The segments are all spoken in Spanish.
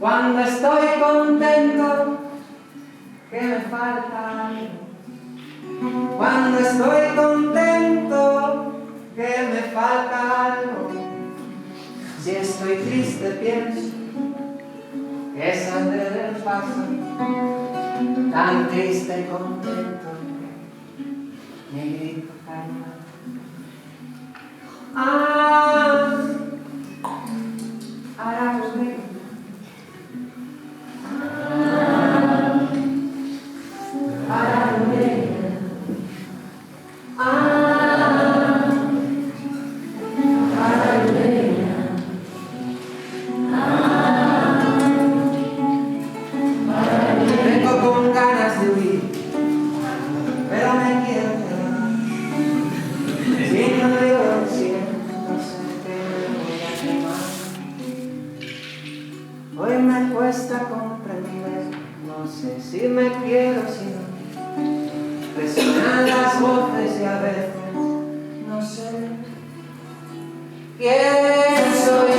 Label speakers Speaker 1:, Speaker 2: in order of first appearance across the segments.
Speaker 1: Cuando estoy contento, que me falta algo. Cuando estoy contento, que me falta algo. Si estoy triste, pienso que saldré del paso, tan triste y contento, me grito calma. Ahora volveré. Vengo con ganas de huir, pero me quiero quedar. Si no digo lo siento, sé que me voy a quemar. Hoy me cuesta comprender, no sé si me quiero, si no. Resuenan las voces y a veces no sé quién soy.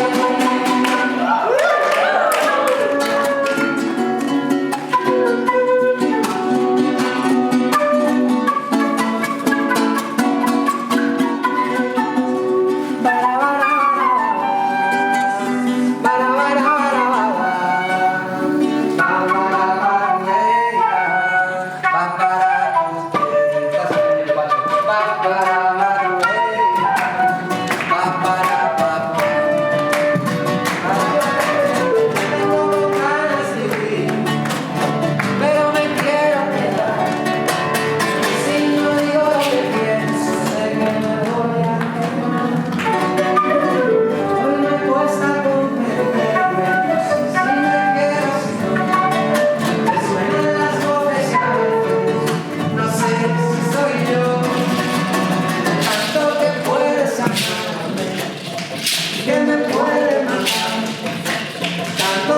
Speaker 1: Que me puede matar, tanto